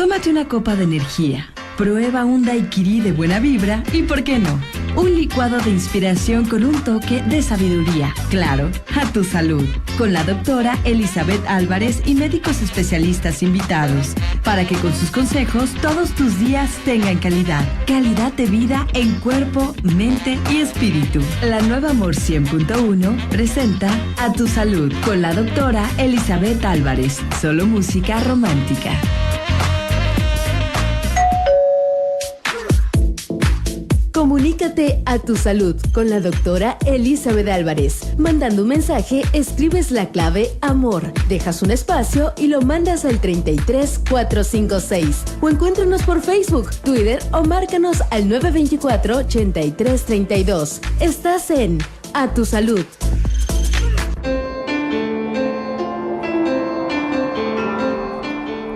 tómate una copa de energía. Prueba un daiquiri de buena vibra y, ¿por qué no?, un licuado de inspiración con un toque de sabiduría. Claro, a tu salud. Con la doctora Elizabeth Álvarez y médicos especialistas invitados. Para que con sus consejos todos tus días tengan calidad. Calidad de vida en cuerpo, mente y espíritu. La nueva Amor 100.1 presenta A tu salud con la doctora Elizabeth Álvarez. Solo música romántica. Comunícate a tu salud con la doctora Elizabeth Álvarez. Mandando un mensaje, escribes la clave AMOR, dejas un espacio y lo mandas al 33456. O encuéntranos por Facebook, Twitter o márcanos al 924-8332. Estás en A tu salud.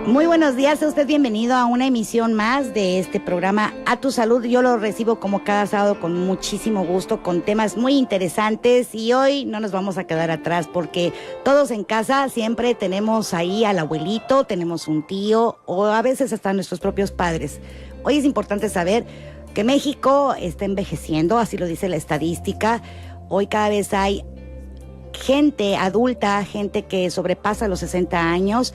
Muy buenos días, sea usted bienvenido a una emisión más de este programa A tu Salud. Yo lo recibo como cada sábado con muchísimo gusto, con temas muy interesantes, y hoy no nos vamos a quedar atrás porque todos en casa siempre tenemos ahí al abuelito, tenemos un tío o a veces hasta nuestros propios padres. Hoy es importante saber que México está envejeciendo, así lo dice la estadística. Hoy cada vez hay gente adulta, gente que sobrepasa los 60 años.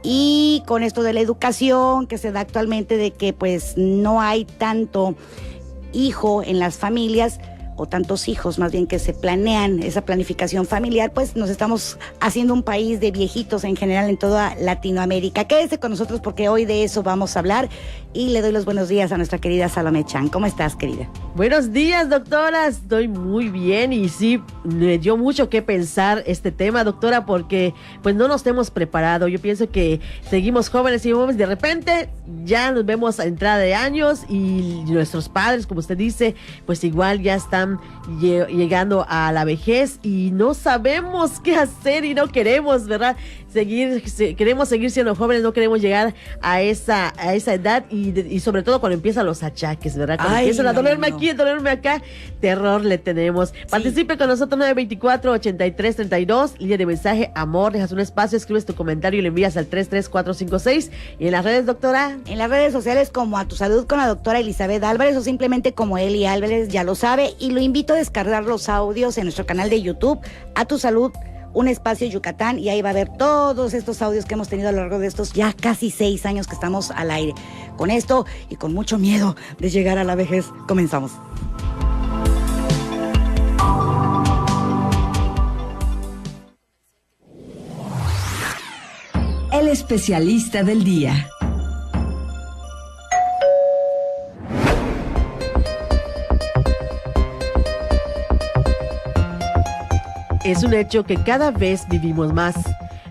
Y con esto de la educación que se da actualmente, de que pues no hay tanto hijo en las familias, o tantos hijos más bien que se planean esa planificación familiar, pues nos estamos haciendo un país de viejitos en general en toda Latinoamérica. Quédese con nosotros porque hoy de eso vamos a hablar, y le doy los buenos días a nuestra querida Salomé Chan. ¿Cómo estás, querida? Buenos días, doctora. Estoy muy bien y sí, me dio mucho que pensar este tema, doctora, porque pues no nos hemos preparado. Yo pienso que seguimos jóvenes y jóvenes, de repente ya nos vemos a entrada de años y nuestros padres, como usted dice, pues igual ya están llegando a la vejez y no sabemos qué hacer y no queremos, ¿verdad? Queremos seguir siendo jóvenes, no queremos llegar a esa edad y sobre todo cuando empiezan los achaques, ¿verdad? Cuando empiezan a dolerme aquí, a dolerme acá, terror le tenemos. Sí. Participe con nosotros, 924-8332, línea de mensaje AMOR, dejas un espacio, escribes tu comentario y lo envías al 33456. Y en las redes, doctora. En las redes sociales como A tu Salud con la doctora Elizabeth Álvarez, o simplemente como Eli Álvarez, ya lo sabe, y lo invito a descargar los audios en nuestro canal de YouTube, A tu Salud, un espacio Yucatán, y ahí va a ver todos estos audios que hemos tenido a lo largo de estos ya casi 6 años que estamos al aire. Con esto y con mucho miedo de llegar a la vejez, comenzamos. El especialista del día. Es un hecho que cada vez vivimos más.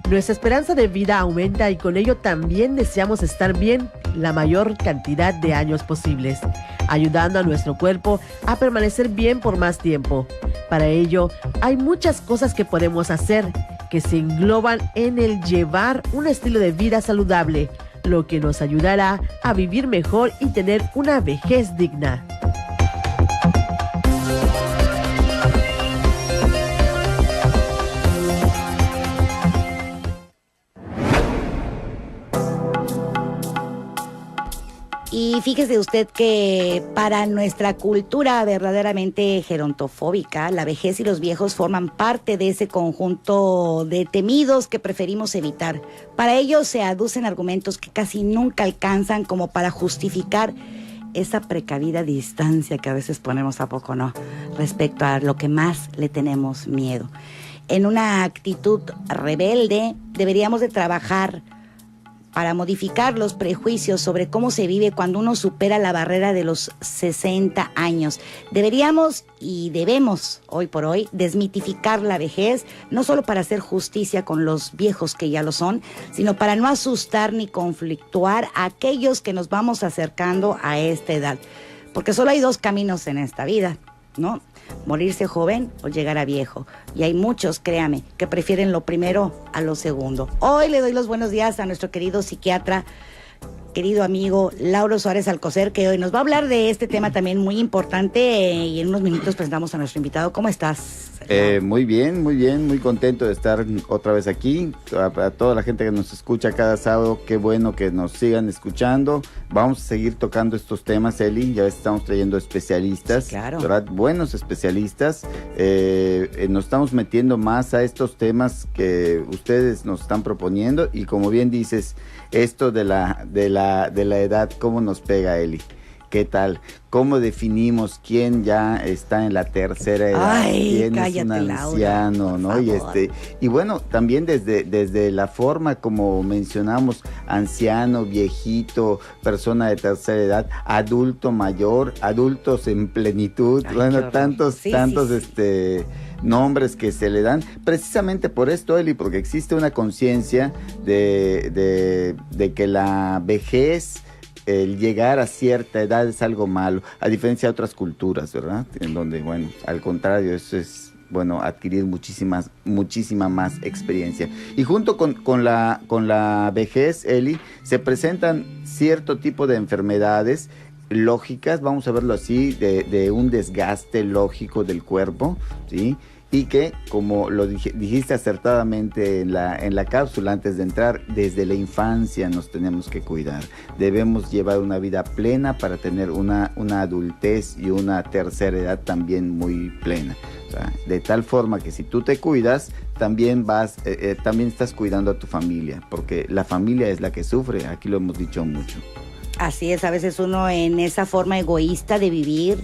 Nuestra esperanza de vida aumenta y con ello también deseamos estar bien la mayor cantidad de años posibles, ayudando a nuestro cuerpo a permanecer bien por más tiempo. Para ello, hay muchas cosas que podemos hacer que se engloban en el llevar un estilo de vida saludable, lo que nos ayudará a vivir mejor y tener una vejez digna. Y fíjese usted que para nuestra cultura verdaderamente gerontofóbica, la vejez y los viejos forman parte de ese conjunto de temidos que preferimos evitar. Para ello se aducen argumentos que casi nunca alcanzan como para justificar esa precavida distancia que a veces ponemos, ¿a poco no?, respecto a lo que más le tenemos miedo. En una actitud rebelde deberíamos de trabajar para modificar los prejuicios sobre cómo se vive cuando uno supera la barrera de los 60 años. Deberíamos y debemos, hoy por hoy, desmitificar la vejez, no solo para hacer justicia con los viejos que ya lo son, sino para no asustar ni conflictuar a aquellos que nos vamos acercando a esta edad. Porque solo hay 2 caminos en esta vida, ¿no? Morirse joven o llegar a viejo. Y hay muchos, créame, que prefieren lo primero a lo segundo. Hoy le doy los buenos días a nuestro querido psiquiatra querido amigo Lauro Suárez Alcocer, que hoy nos va a hablar de este tema también muy importante, y en unos minutos presentamos a nuestro invitado. ¿Cómo estás? Muy bien, muy contento de estar otra vez aquí. A toda la gente que nos escucha cada sábado, qué bueno que nos sigan escuchando. Vamos a seguir tocando estos temas, Eli. Ya ves, estamos trayendo especialistas, sí, claro, ¿verdad? Buenos especialistas. Nos estamos metiendo más a estos temas que ustedes nos están proponiendo, y como bien dices, esto de la edad, ¿cómo nos pega, Eli? ¿Qué tal? ¿Cómo definimos quién ya está en la tercera edad? Ay, ¿Quién cállate, es un Laura, anciano, por no? favor. Y bueno, también desde la forma como mencionamos, anciano, viejito, persona de tercera edad, adulto mayor, adultos en plenitud, Ay, bueno, tantos sí. nombres que se le dan, precisamente por esto, Eli, porque existe una conciencia de que la vejez, el llegar a cierta edad es algo malo, a diferencia de otras culturas, ¿verdad? En donde, bueno, al contrario, eso es, bueno, adquirir muchísima más experiencia. Y junto con la vejez, Eli, se presentan cierto tipo de enfermedades lógicas, vamos a verlo así, de un desgaste lógico del cuerpo, ¿sí? Y que, como lo dijiste acertadamente en la cápsula antes de entrar, desde la infancia nos tenemos que cuidar. Debemos llevar una vida plena para tener una adultez y una tercera edad también muy plena. O sea, de tal forma que si tú te cuidas, también estás cuidando a tu familia, porque la familia es la que sufre, aquí lo hemos dicho mucho. Así es, a veces uno en esa forma egoísta de vivir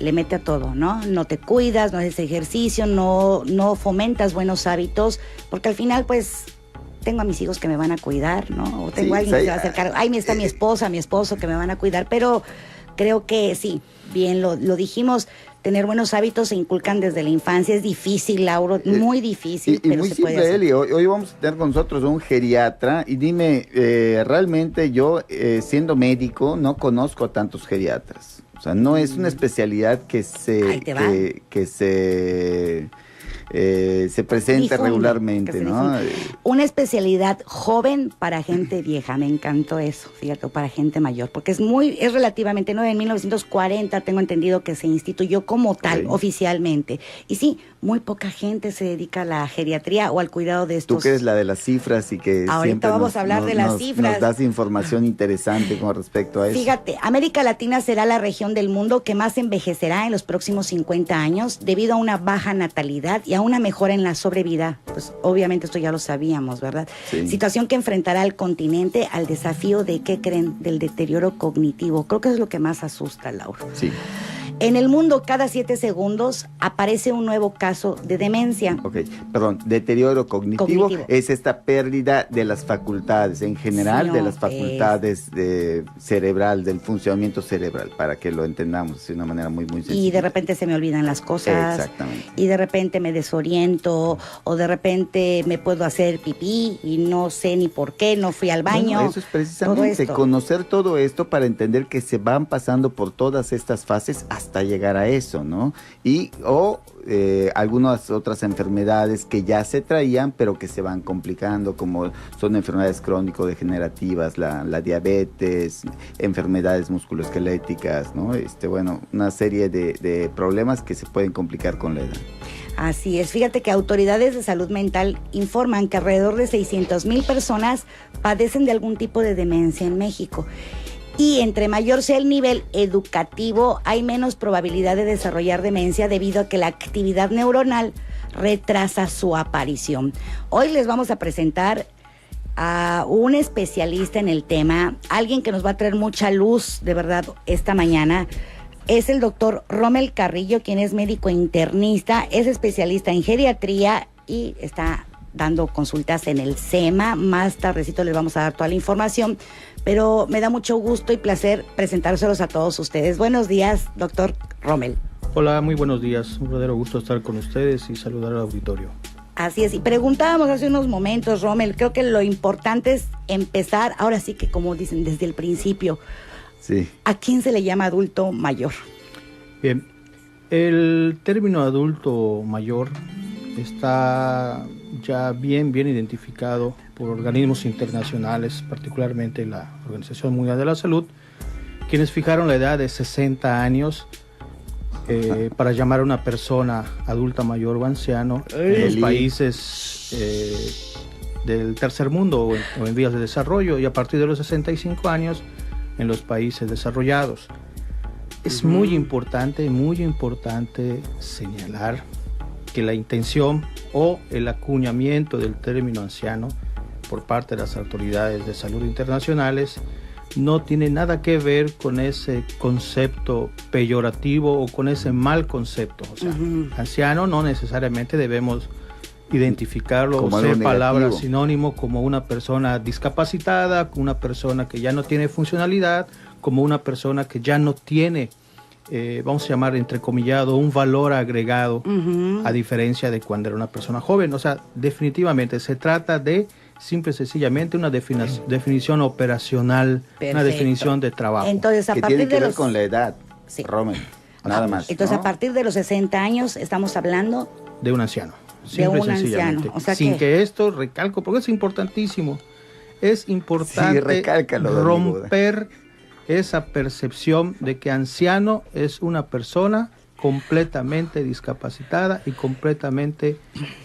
le mete a todo, ¿no? No te cuidas, no haces ejercicio, no fomentas buenos hábitos, porque al final, pues, tengo a mis hijos que me van a cuidar, ¿no? O tengo a alguien que se va a hacer cargo. Ahí está mi esposa, mi esposo que me van a cuidar, pero creo que sí, bien lo dijimos, tener buenos hábitos se inculcan desde la infancia. Es difícil, Lauro, muy difícil, pero muy se simple, puede hacer. Eli. Hoy vamos a tener con nosotros un geriatra, y dime, realmente yo, siendo médico, no conozco a tantos geriatras. O sea, no es una especialidad que se presente Difunde, regularmente, que se ¿no? Una especialidad joven para gente vieja, me encantó eso, fíjate, para gente mayor, porque es relativamente nueva. En 1940 tengo entendido que se instituyó como tal, oficialmente. Y sí, muy poca gente se dedica a la geriatría o al cuidado de estos. Tú que eres la de las cifras y que ahorita siempre vamos a hablar de las cifras. Nos das información interesante con respecto a eso. Fíjate, América Latina será la región del mundo que más envejecerá en los próximos 50 años debido a una baja natalidad y a una mejora en la sobrevida. Pues obviamente esto ya lo sabíamos, ¿verdad? Sí. Situación que enfrentará al continente al desafío de, ¿qué creen?, del deterioro cognitivo. Creo que es lo que más asusta, Laura. Sí. En el mundo, cada 7 segundos aparece un nuevo caso de demencia. Ok, perdón, deterioro cognitivo es esta pérdida de las facultades, en general, Sí, de las facultades cerebral, del funcionamiento cerebral, para que lo entendamos de una manera muy sencilla. Y de repente se me olvidan las cosas. Exactamente. Y de repente me desoriento, o de repente me puedo hacer pipí y no sé ni por qué, no fui al baño. Bueno, eso es precisamente conocer todo esto para entender que se van pasando por todas estas fases hasta llegar a eso, ¿no? Algunas otras enfermedades que ya se traían, pero que se van complicando, como son enfermedades crónico-degenerativas, la diabetes, enfermedades musculoesqueléticas, ¿no? Una serie de problemas que se pueden complicar con la edad. Así es, fíjate que autoridades de salud mental informan que alrededor de 600,000 personas padecen de algún tipo de demencia en México. Y entre mayor sea el nivel educativo, hay menos probabilidad de desarrollar demencia debido a que la actividad neuronal retrasa su aparición. Hoy les vamos a presentar a un especialista en el tema, alguien que nos va a traer mucha luz, de verdad, esta mañana. Es el doctor Rommel Carrillo, quien es médico internista, es especialista en geriatría y está dando consultas en el SEMA. Más tardecito les vamos a dar toda la información, pero me da mucho gusto y placer presentárselos a todos ustedes. Buenos días, doctor Rommel. Hola, muy buenos días. Un verdadero gusto estar con ustedes y saludar al auditorio. Así es, y preguntábamos hace unos momentos, Rommel, creo que lo importante es empezar, ahora sí que como dicen, desde el principio. Sí. ¿A quién se le llama adulto mayor? Bien, el término adulto mayor está ya bien identificado por organismos internacionales, particularmente la Organización Mundial de la Salud, quienes fijaron la edad de 60 años para llamar a una persona adulta mayor o anciano en los países del tercer mundo o en vías de desarrollo, y a partir de los 65 años en los países desarrollados. Es muy importante señalar que la intención o el acuñamiento del término anciano por parte de las autoridades de salud internacionales no tiene nada que ver con ese concepto peyorativo o con ese mal concepto. O sea, anciano no necesariamente debemos identificarlo como o ser palabra sinónimo como una persona discapacitada, como una persona que ya no tiene funcionalidad, como una persona que ya no tiene, vamos a llamar entrecomillado, un valor agregado, a diferencia de cuando era una persona joven. O sea, definitivamente se trata de simple y sencillamente una definición operacional, una definición de trabajo. Entonces, a que partir tiene que de ver los... con la edad, Sí. Rommel, nada más. Entonces, ¿no? a partir de los 60 años estamos hablando De un anciano. de un Simple y sencillamente. anciano. O sea Sin que esto, recalco, porque es importantísimo, es importante recálcalo, romper esa percepción de que anciano es una persona completamente discapacitada y completamente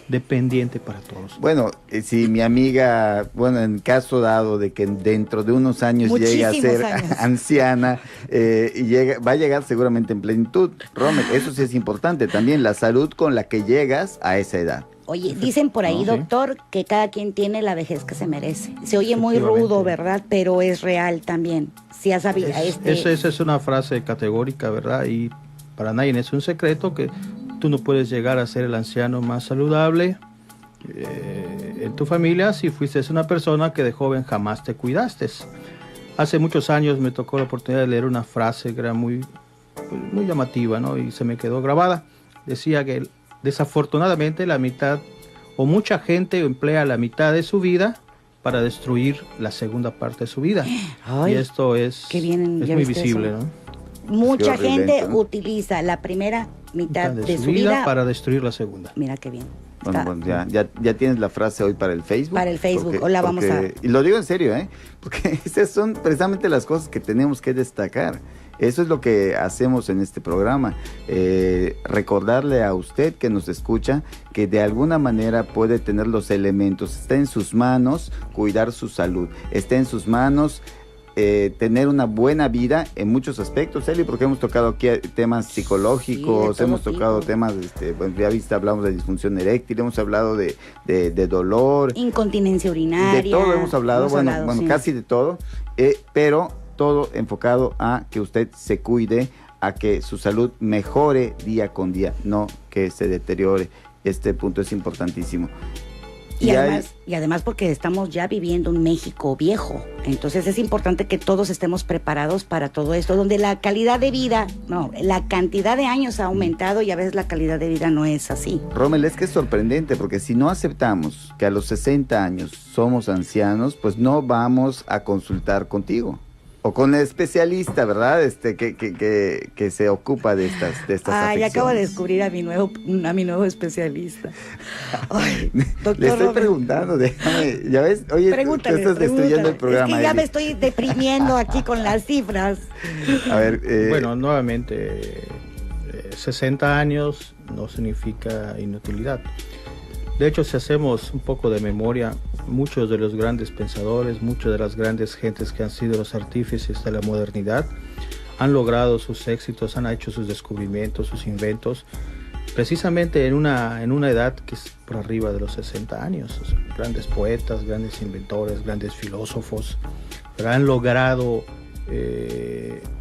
dependiente para todos. Bueno, si mi amiga, bueno, en caso dado de que dentro de unos años llegue a ser anciana, va a llegar seguramente en plenitud. Rommel, eso sí es importante también, la salud con la que llegas a esa edad. Oye, dicen por ahí, doctor, que cada quien tiene la vejez que se merece. Se oye muy rudo, ¿verdad? Pero es real también. Si has sabido Esa es una frase categórica, ¿verdad? Y para nadie es un secreto que tú no puedes llegar a ser el anciano más saludable en tu familia si fuiste una persona que de joven jamás te cuidaste. Hace muchos años me tocó la oportunidad de leer una frase que era muy llamativa, ¿no? Y se me quedó grabada. Decía que desafortunadamente la mitad o mucha gente emplea la mitad de su vida para destruir la segunda parte de su vida. Ay, y esto es muy visible, eso, ¿no? Mucha gente ¿no? utiliza la primera mitad de su vida para destruir la segunda. Mira qué bien. Bueno, ya tienes la frase hoy para el Facebook. Para el Facebook, hoy la vamos a... Y lo digo en serio, porque esas son precisamente las cosas que tenemos que destacar. Eso es lo que hacemos en este programa, recordarle a usted que nos escucha que de alguna manera puede tener los elementos, está en sus manos cuidar su salud, está en sus manos tener una buena vida en muchos aspectos, Eli, porque hemos tocado aquí temas psicológicos, hemos tocado temas, bueno, ya viste, hablamos de disfunción eréctil, hemos hablado de dolor, incontinencia urinaria, de todo hemos hablado, sí. Casi de todo, pero todo enfocado a que usted se cuide, a que su salud mejore día con día, no que se deteriore. Este punto es importantísimo. Y además porque estamos ya viviendo un México viejo, entonces es importante que todos estemos preparados para todo esto, donde la calidad de vida, la cantidad de años ha aumentado y a veces la calidad de vida no es así. Rommel, es que es sorprendente porque si no aceptamos que a los 60 años somos ancianos, pues no vamos a consultar contigo. O con el especialista, ¿verdad? Que se ocupa de estas afecciones. Ya acabo de descubrir a mi nuevo especialista. Ay, doctor Le estoy Robert, preguntando, déjame, ya ves, oye, tú estás destruyendo el programa. Es que ya Eli. me estoy deprimiendo aquí con las cifras. A ver, bueno, nuevamente, 60 años no significa inutilidad. De hecho, si hacemos un poco de memoria, muchos de los grandes pensadores, muchas de las grandes gentes que han sido los artífices de la modernidad, han logrado sus éxitos, han hecho sus descubrimientos, sus inventos, precisamente en una edad que es por arriba de los 60 años. Grandes poetas, grandes inventores, grandes filósofos, pero han logrado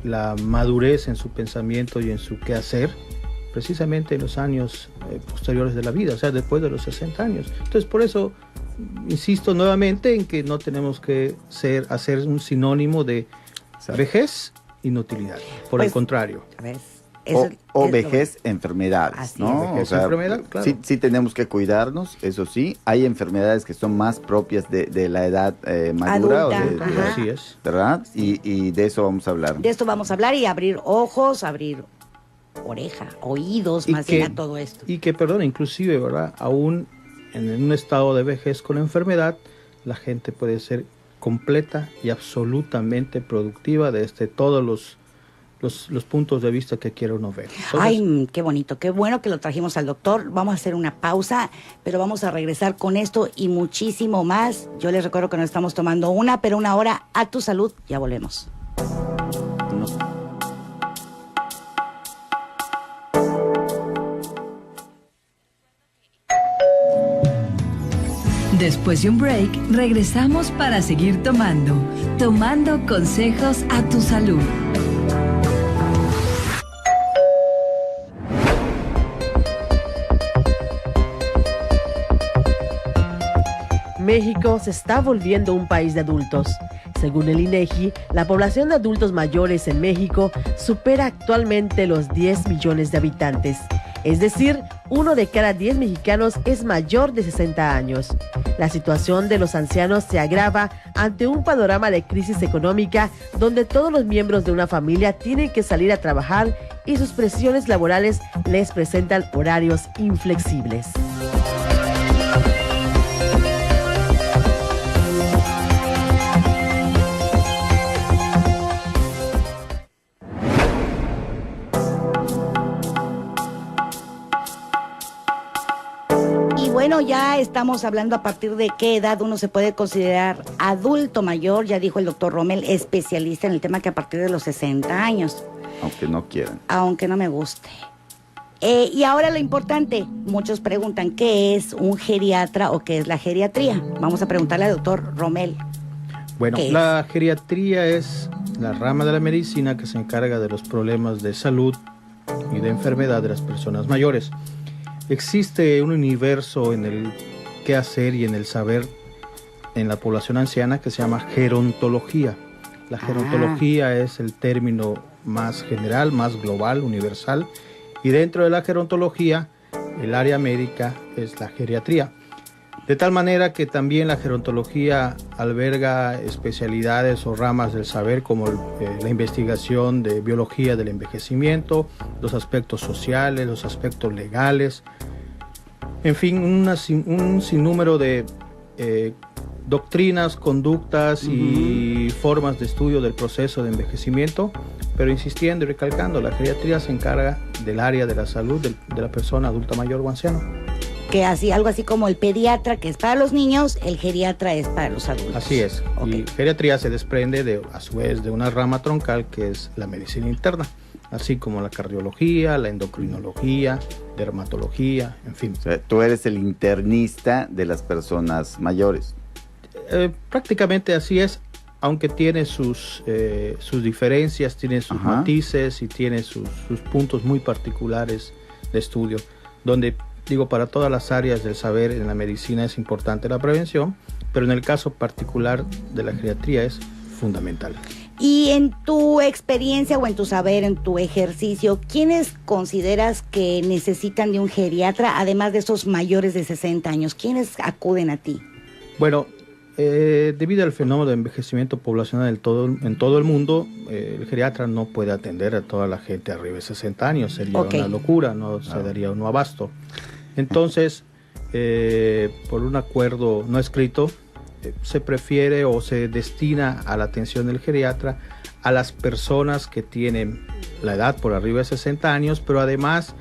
la madurez en su pensamiento y en su quehacer, precisamente en los años posteriores de la vida, o sea, después de los 60 años. Entonces, por eso insisto nuevamente en que no tenemos que hacer un sinónimo de vejez, inutilidad. Por el contrario. O vejez, enfermedades, ¿no? Vejez, enfermedad, claro. Sí tenemos que cuidarnos, eso sí. Hay enfermedades que son más propias de la edad madura. Adulta, así es. ¿Verdad? Y de eso vamos a hablar. De esto vamos a hablar y abrir ojos, abrir oreja, oídos, más bien a todo esto. Y que, perdón, inclusive, ¿verdad? Aún en un estado de vejez con enfermedad, la gente puede ser completa y absolutamente productiva desde todos los puntos de vista que quiera uno ver. Entonces, ay, qué bonito, qué bueno que lo trajimos al doctor. Vamos a hacer una pausa, pero vamos a regresar con esto y muchísimo más. Yo les recuerdo que nos estamos tomando una hora a tu salud. Ya volvemos. Después de un break, regresamos para seguir tomando consejos a tu salud. México se está volviendo un país de adultos. Según el INEGI, la población de adultos mayores en México supera actualmente los 10 millones de habitantes. Es decir, 1 de cada 10 mexicanos es mayor de 60 años. La situación de los ancianos se agrava ante un panorama de crisis económica donde todos los miembros de una familia tienen que salir a trabajar y sus presiones laborales les presentan horarios inflexibles. Bueno, ya estamos hablando a partir de qué edad uno se puede considerar adulto mayor. Ya dijo el doctor Rommel, especialista en el tema, que a partir de los 60 años. Aunque no quieran. Aunque no me guste. Y ahora lo importante, muchos preguntan, ¿qué es un geriatra o qué es la geriatría? Vamos a preguntarle al doctor Rommel. Bueno, la geriatría es la rama de la medicina que se encarga de los problemas de salud y de enfermedad de las personas mayores. Existe un universo en el qué hacer y en el saber en la población anciana que se llama gerontología. La gerontología es el término más general, más global, universal, y dentro de la gerontología, el área médica es la geriatría. De tal manera que también la gerontología alberga especialidades o ramas del saber como la investigación de biología del envejecimiento, los aspectos sociales, los aspectos legales, en fin, un sinnúmero de doctrinas, conductas y formas de estudio del proceso de envejecimiento, pero insistiendo y recalcando, la geriatría se encarga del área de la salud de la persona adulta mayor o anciano. Que así, algo así como el pediatra, que es para los niños, el geriatra es para los adultos. Así es. Okay. Y geriatría se desprende a su vez de una rama troncal que es la medicina interna, así como la cardiología, la endocrinología, dermatología, en fin. O sea, tú eres el internista de las personas mayores. Prácticamente así es, aunque tiene sus diferencias, tiene sus matices y tiene sus puntos muy particulares de estudio, donde digo, para todas las áreas del saber en la medicina es importante la prevención, pero en el caso particular de la geriatría es fundamental. Y en tu experiencia o en tu saber, en tu ejercicio, ¿quiénes consideras que necesitan de un geriatra, además de esos mayores de 60 años? ¿Quiénes acuden a ti? Bueno, debido al fenómeno de envejecimiento poblacional en todo el mundo, el geriatra no puede atender a toda la gente arriba de 60 años, sería una locura, no se daría uno abasto. Entonces, por un acuerdo no escrito, se prefiere o se destina a la atención del geriatra a las personas que tienen la edad por arriba de 60 años, pero además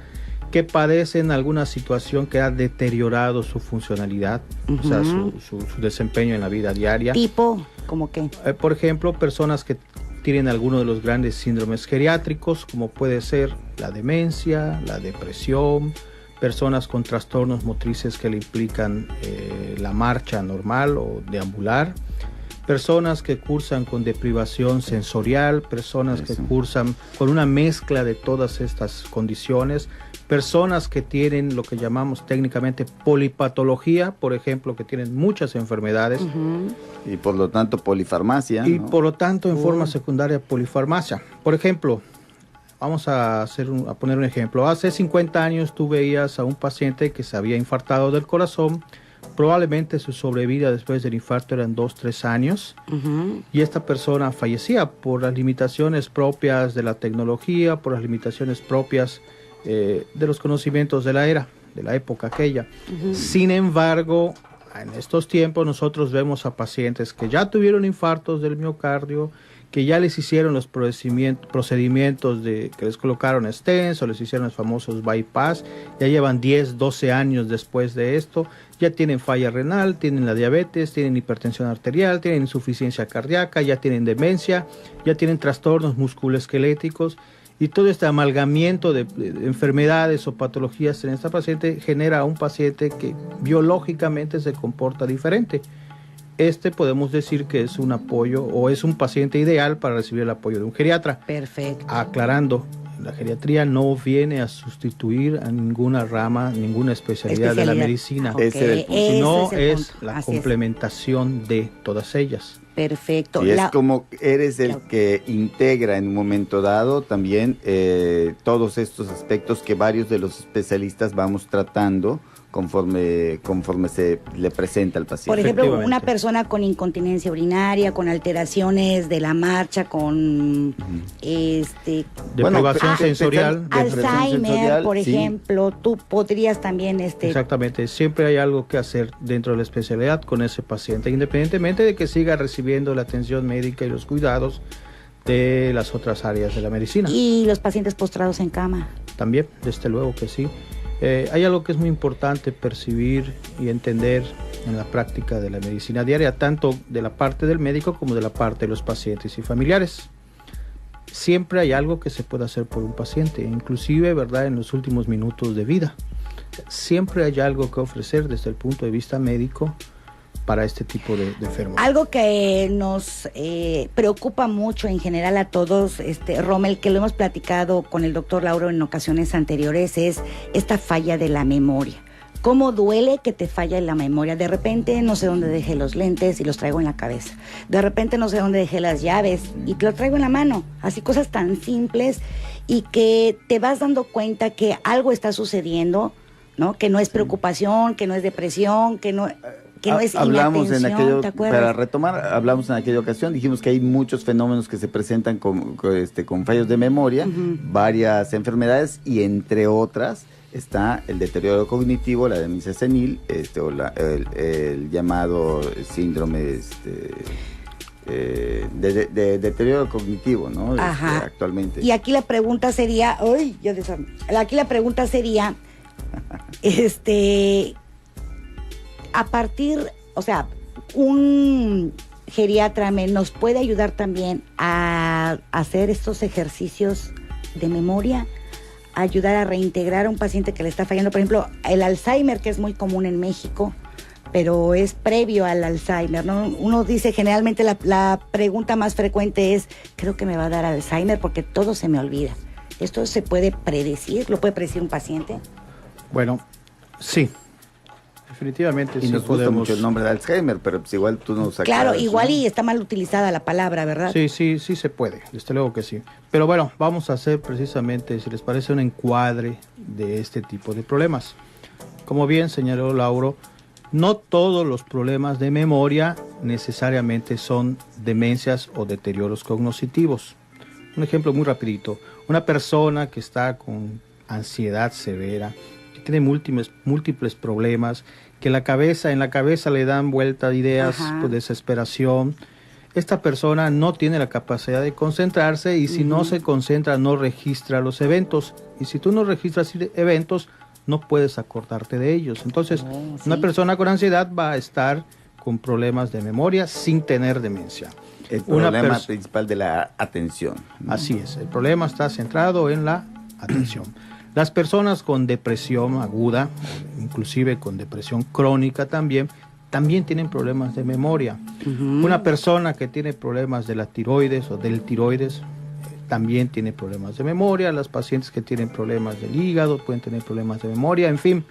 que padecen alguna situación que ha deteriorado su funcionalidad, o sea, su desempeño en la vida diaria. ¿Tipo? ¿Cómo qué? Por ejemplo, personas que tienen alguno de los grandes síndromes geriátricos, como puede ser la demencia, la depresión, personas con trastornos motrices que le implican la marcha normal o deambular, personas que cursan con deprivación sensorial, personas que cursan con una mezcla de todas estas condiciones, personas que tienen lo que llamamos técnicamente polipatología, por ejemplo, que tienen muchas enfermedades. Y por lo tanto polifarmacia. Y por lo tanto en forma secundaria polifarmacia. Por ejemplo, vamos a poner un ejemplo. Hace 50 años tú veías a un paciente que se había infartado del corazón. Probablemente su sobrevida después del infarto eran 2-3 años. Y esta persona fallecía por las limitaciones propias de la tecnología, por las limitaciones propias de los conocimientos de la era. de la época aquella. Sin embargo, en estos tiempos nosotros vemos a pacientes que ya tuvieron infartos del miocardio, que ya les hicieron los procedimientos que les colocaron stents o les hicieron los famosos bypass, ya llevan 10, 12 años después de esto, ya tienen falla renal, tienen la diabetes, tienen hipertensión arterial, tienen insuficiencia cardíaca, ya tienen demencia, ya tienen trastornos musculoesqueléticos, y todo este amalgamiento de enfermedades o patologías en esta paciente genera a un paciente que biológicamente se comporta diferente. Podemos decir que es un apoyo o es un paciente ideal para recibir el apoyo de un geriatra. Perfecto. Aclarando, la geriatría no viene a sustituir a ninguna rama, ninguna especialidad de la medicina, Okay. sino es punto. la Así complementación de todas ellas. Perfecto. Y es como eres el que integra en un momento dado también todos estos aspectos que varios de los especialistas vamos tratando conforme se le presenta al paciente. Por ejemplo, una persona con incontinencia urinaria, con alteraciones de la marcha, con deprivación sensorial, Alzheimer, por sí. ejemplo, tú podrías también Exactamente, siempre hay algo que hacer dentro de la especialidad con ese paciente, independientemente de que siga recibiendo la atención médica y los cuidados de las otras áreas de la medicina. Y los pacientes postrados en cama. También, desde luego que sí. Hay algo que es muy importante percibir y entender en la práctica de la medicina diaria, tanto de la parte del médico como de la parte de los pacientes y familiares. Siempre hay algo que se puede hacer por un paciente, inclusive, ¿verdad?, en los últimos minutos de vida. Siempre hay algo que ofrecer desde el punto de vista médico para este tipo de enfermos. Algo que nos preocupa mucho en general a todos, Rommel, que lo hemos platicado con el doctor Lauro en ocasiones anteriores, es esta falla de la memoria. ¿Cómo duele que te falla en la memoria? De repente no sé dónde dejé los lentes y los traigo en la cabeza. De repente no sé dónde dejé las llaves y te lo traigo en la mano. Así cosas tan simples y que te vas dando cuenta que algo está sucediendo, ¿no? Que no es preocupación, que no es depresión, que no es hablamos inatención, ¿te acuerdas? para retomar, hablamos en aquella ocasión, dijimos que hay muchos fenómenos que se presentan con fallos de memoria, varias enfermedades, y entre otras está el deterioro cognitivo, la demencia senil, el llamado síndrome de deterioro cognitivo, ¿no? Actualmente. Y aquí la pregunta sería, a partir, un geriatra nos puede ayudar también a hacer estos ejercicios de memoria, ayudar a reintegrar a un paciente que le está fallando, por ejemplo, el Alzheimer, que es muy común en México, pero es previo al Alzheimer, ¿no? Uno dice, generalmente la pregunta más frecuente es, creo que me va a dar Alzheimer porque todo se me olvida. ¿Esto se puede predecir? ¿Lo puede predecir un paciente? Bueno, sí. Definitivamente y sí nos gusta podemos. mucho el nombre de Alzheimer, pero pues igual tú nos aclaras. Claro, igual, ¿no? y está mal utilizada la palabra, ¿verdad? Sí se puede, desde luego que sí. Pero bueno, vamos a hacer precisamente, si les parece, un encuadre de este tipo de problemas. Como bien señaló Lauro, no todos los problemas de memoria necesariamente son demencias o deterioros cognitivos. Un ejemplo muy rapidito, una persona que está con ansiedad severa, que tiene múltiples problemas, que en la cabeza le dan vuelta ideas, pues, desesperación. Esta persona no tiene la capacidad de concentrarse y si no se concentra no registra los eventos. Y si tú no registras eventos, no puedes acordarte de ellos. Entonces, una persona con ansiedad va a estar con problemas de memoria sin tener demencia. El problema principal de la atención. Así es, el problema está centrado en la atención. Las personas con depresión aguda, inclusive con depresión crónica también tienen problemas de memoria. Una persona que tiene problemas de la tiroides o del tiroides también tiene problemas de memoria. Las pacientes que tienen problemas del hígado pueden tener problemas de memoria. En fin,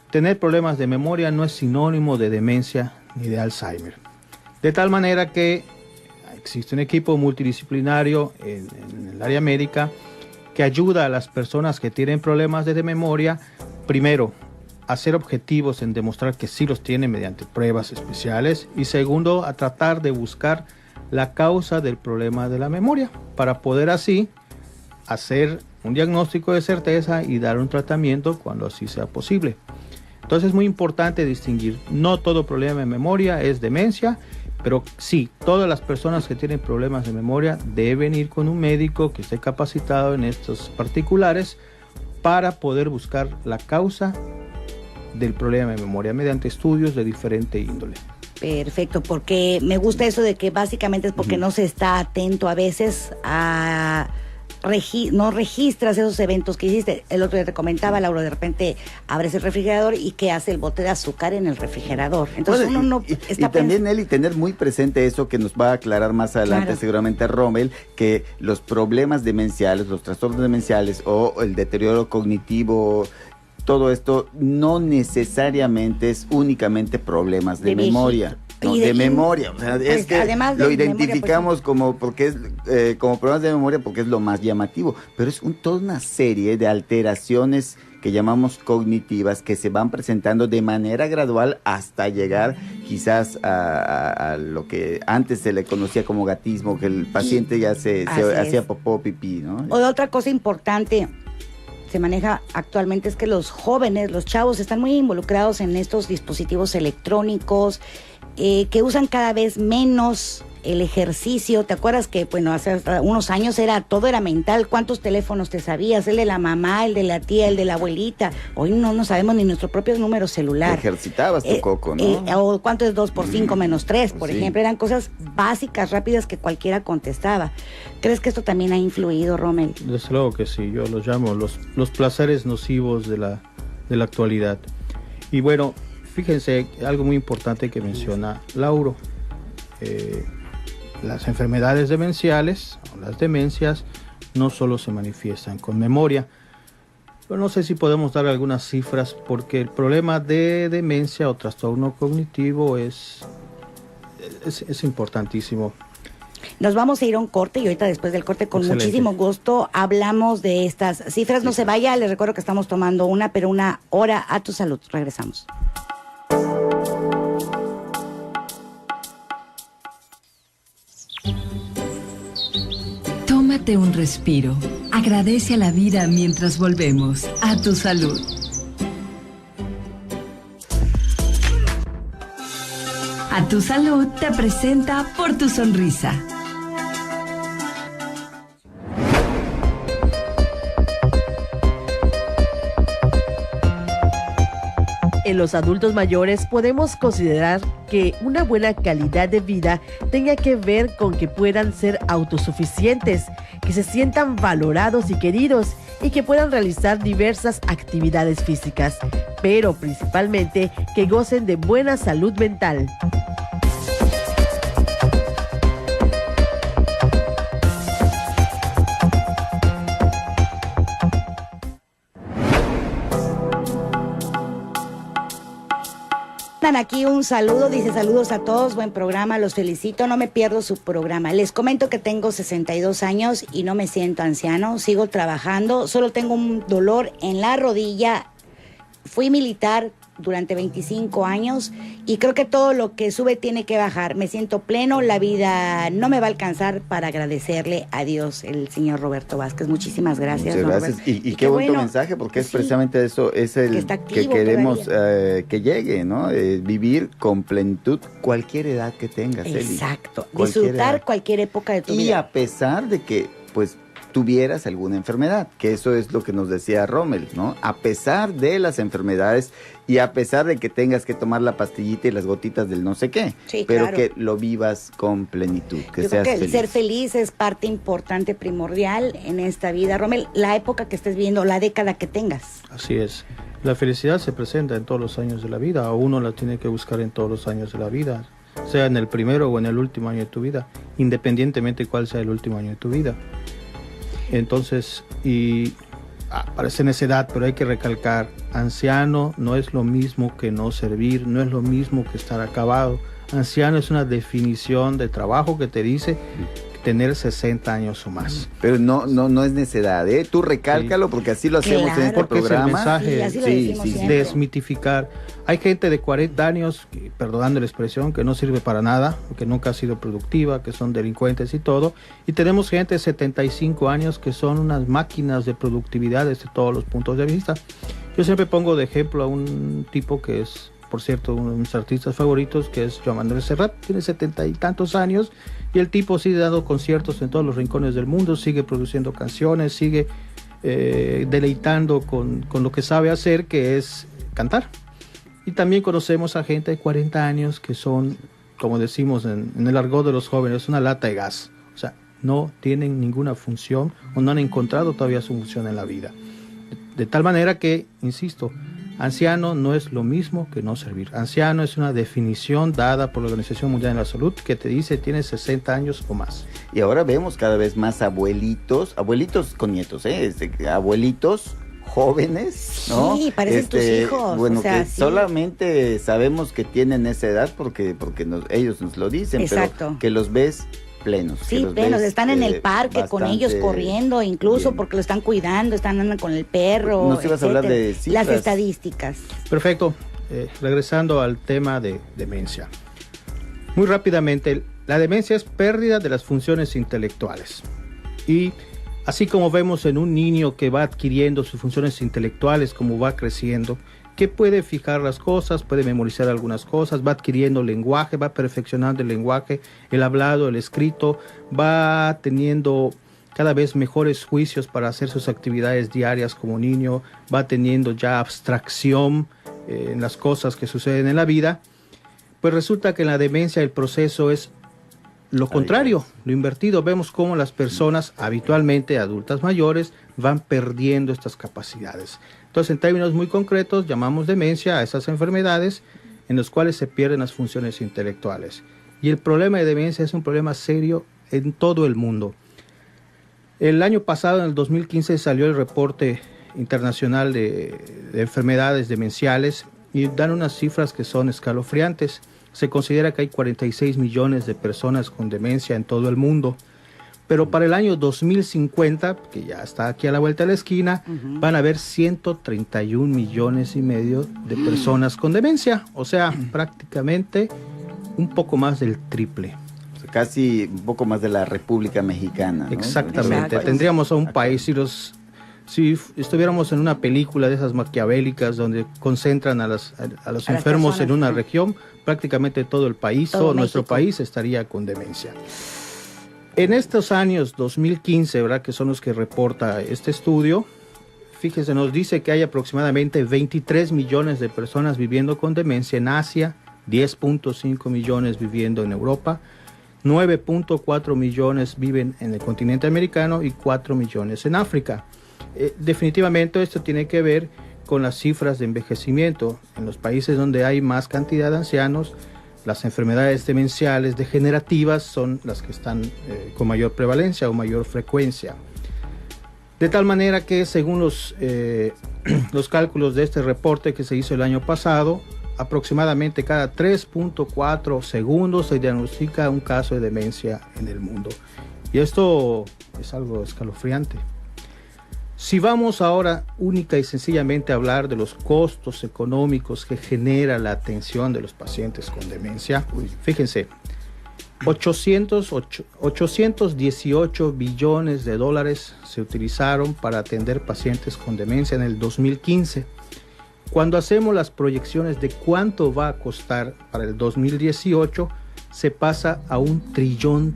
tener problemas de memoria no es sinónimo de demencia ni de Alzheimer. De tal manera que existe un equipo multidisciplinario en el área médica que ayuda a las personas que tienen problemas de memoria, primero, a ser objetivos en demostrar que sí los tienen mediante pruebas especiales, y segundo, a tratar de buscar la causa del problema de la memoria, para poder así hacer un diagnóstico de certeza y dar un tratamiento cuando así sea posible. Entonces es muy importante distinguir, no todo problema de memoria es demencia, pero sí, todas las personas que tienen problemas de memoria deben ir con un médico que esté capacitado en estos particulares para poder buscar la causa del problema de memoria mediante estudios de diferente índole. Perfecto, porque me gusta eso de que básicamente es porque no se está atento a veces a... no registras esos eventos que hiciste. El otro día te comentaba, Laura, de repente abres el refrigerador y ¿qué hace el bote de azúcar en el refrigerador? Entonces bueno, uno no está y también, Eli, tener muy presente eso que nos va a aclarar más adelante, claro, seguramente Rommel, que los problemas demenciales, los trastornos demenciales o el deterioro cognitivo, todo esto no necesariamente es únicamente problemas de memoria. No, de memoria, o sea, pues es que lo identificamos memoria, pues, como problemas de memoria porque es lo más llamativo, pero es toda una serie de alteraciones que llamamos cognitivas que se van presentando de manera gradual hasta llegar quizás a lo que antes se le conocía como gatismo, que el paciente ya se hacía popó, pipí, ¿no? O otra cosa importante se maneja actualmente es que los jóvenes, los chavos están muy involucrados en estos dispositivos electrónicos, que usan cada vez menos el ejercicio. ¿Te acuerdas que, bueno, hace unos años todo era mental? ¿Cuántos teléfonos te sabías? El de la mamá, el de la tía, el de la abuelita. Hoy no sabemos ni nuestro propio número celular. Ejercitabas tu coco, ¿no? O cuánto es 2 por 5 menos 3, por ejemplo. Eran cosas básicas, rápidas, que cualquiera contestaba. ¿Crees que esto también ha influido, Rommel? Desde luego que sí. Yo los llamo los placeres nocivos de la actualidad. Y bueno, fíjense, algo muy importante que menciona Lauro. Las enfermedades demenciales o las demencias no solo se manifiestan con memoria, pero no sé si podemos dar algunas cifras porque el problema de demencia o trastorno cognitivo es importantísimo. Nos vamos a ir a un corte y ahorita después del corte con muchísimo gusto hablamos de estas cifras. No se vaya, les recuerdo que estamos tomando una hora a tu salud. Regresamos. Tómate un respiro. Agradece a la vida mientras volvemos. A tu salud. A tu salud te presenta Por tu Sonrisa. En los adultos mayores podemos considerar que una buena calidad de vida tenga que ver con que puedan ser autosuficientes, que se sientan valorados y queridos y que puedan realizar diversas actividades físicas, pero principalmente que gocen de buena salud mental. Aquí un saludo, dice saludos a todos, buen programa, los felicito, no me pierdo su programa. Les comento que tengo 62 años y no me siento anciano, sigo trabajando, solo tengo un dolor en la rodilla. Fui militar durante 25 años y creo que todo lo que sube tiene que bajar. Me siento pleno, la vida no me va a alcanzar para agradecerle a Dios, el señor Roberto Vázquez. Muchísimas gracias. Muchas gracias. Y qué bonito mensaje, porque es precisamente eso, es el que queremos que llegue, ¿no? Vivir con plenitud cualquier edad que tengas. Exacto. Disfrutar cualquier época de tu vida. Y a pesar de que, pues, tuvieras alguna enfermedad, que eso es lo que nos decía Rommel, ¿no? A pesar de las enfermedades y a pesar de que tengas que tomar la pastillita y las gotitas del no sé qué, sí, pero claro, que lo vivas con plenitud, que yo seas creo que feliz. Ser feliz es parte importante, primordial en esta vida. Rommel, la época que estés viviendo, la década que tengas. Así es. La felicidad se presenta en todos los años de la vida, o uno la tiene que buscar en todos los años de la vida, sea en el primero o en el último año de tu vida, independientemente cuál sea el último año de tu vida. Entonces, parece necedad, pero hay que recalcar, anciano no es lo mismo que no servir, no es lo mismo que estar acabado. Anciano es una definición de trabajo que te dice tener 60 años o más. Pero no es necedad, ¿eh? Tú recálcalo, porque así lo hacemos en este porque programa. Es el mensaje, desmitificar. Hay gente de 40 años, perdonando la expresión, que no sirve para nada, que nunca ha sido productiva, que son delincuentes y todo. Y tenemos gente de 75 años que son unas máquinas de productividad desde todos los puntos de vista. Yo siempre pongo de ejemplo a un tipo que es, por cierto, uno de mis artistas favoritos, que es Joan Manuel Serrat. Tiene 70 y tantos años y el tipo sigue dando conciertos en todos los rincones del mundo, sigue produciendo canciones, sigue deleitando con lo que sabe hacer, que es cantar. Y también conocemos a gente de 40 años que son, como decimos en el argot de los jóvenes, una lata de gas. O sea, no tienen ninguna función o no han encontrado todavía su función en la vida. De tal manera que, insisto, anciano no es lo mismo que no servir. Anciano es una definición dada por la Organización Mundial de la Salud que te dice tienes 60 años o más. Y ahora vemos cada vez más abuelitos con nietos, abuelitos jóvenes, ¿no? Sí, parecen tus hijos. Bueno, o sea, que solamente sabemos que tienen esa edad porque ellos nos lo dicen. Exacto. Pero que los ves plenos. Sí, plenos, están en el parque con ellos corriendo, incluso bien, porque lo están cuidando, andando con el perro. Nos ibas a hablar de cifras. Las estadísticas. Perfecto. Regresando al tema de demencia. Muy rápidamente, la demencia es pérdida de las funciones intelectuales. Y así como vemos en un niño que va adquiriendo sus funciones intelectuales, como va creciendo, que puede fijar las cosas, puede memorizar algunas cosas, va adquiriendo lenguaje, va perfeccionando el lenguaje, el hablado, el escrito, va teniendo cada vez mejores juicios para hacer sus actividades diarias como niño, va teniendo ya abstracción en las cosas que suceden en la vida. Pues resulta que en la demencia el proceso es lo contrario, lo invertido. Vemos cómo las personas, habitualmente adultas mayores, van perdiendo estas capacidades. Entonces, en términos muy concretos, llamamos demencia a esas enfermedades en las cuales se pierden las funciones intelectuales. Y el problema de demencia es un problema serio en todo el mundo. El año pasado, en el 2015, salió el reporte internacional de enfermedades demenciales y dan unas cifras que son escalofriantes. Se considera que hay 46 millones de personas con demencia en todo el mundo. Pero para el año 2050, que ya está aquí a la vuelta de la esquina, van a haber 131 millones y medio de personas con demencia. O sea, prácticamente un poco más del triple. O sea, casi un poco más de la República Mexicana, ¿no? Exactamente. Tendríamos a un país, si estuviéramos en una película de esas maquiavélicas donde concentran a los enfermos en una región, prácticamente todo el país, todo nuestro país estaría con demencia. En estos años 2015, ¿verdad?, que son los que reporta este estudio, fíjese, nos dice que hay aproximadamente 23 millones de personas viviendo con demencia en Asia, 10.5 millones viviendo en Europa, 9.4 millones viven en el continente americano y 4 millones en África. Definitivamente esto tiene que ver con las cifras de envejecimiento. En los países donde hay más cantidad de ancianos, las enfermedades demenciales degenerativas son las que están con mayor prevalencia o mayor frecuencia. De tal manera que, según los cálculos de este reporte que se hizo el año pasado, aproximadamente cada 3.4 segundos se diagnostica un caso de demencia en el mundo. Y esto es algo escalofriante. Si vamos ahora única y sencillamente a hablar de los costos económicos que genera la atención de los pacientes con demencia, fíjense, 818 billones de dólares se utilizaron para atender pacientes con demencia en el 2015. Cuando hacemos las proyecciones de cuánto va a costar para el 2018, se pasa a $1 trillón.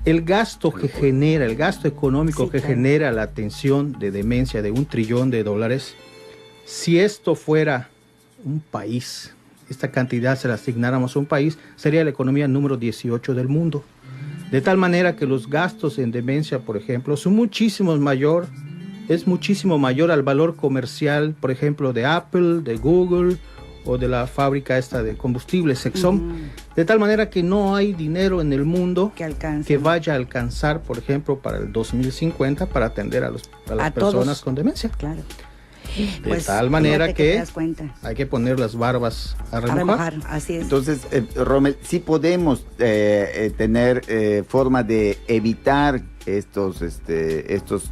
El gasto que genera, el gasto económico que genera la atención de demencia de $1 trillón, si esto fuera un país, esta cantidad se la asignáramos a un país, sería la economía número 18 del mundo. De tal manera que los gastos en demencia, por ejemplo, es muchísimo mayor al valor comercial, por ejemplo, de Apple, de Google o de la fábrica esta de combustibles, Exxon, de tal manera que no hay dinero en el mundo que vaya a alcanzar, por ejemplo, para el 2050 para atender a las personas con demencia. Claro. De Pues, tal manera fíjate que te das cuenta. hay que poner las barbas a A remojar. remojar, así es. Entonces, Rommel, sí podemos tener forma de evitar estos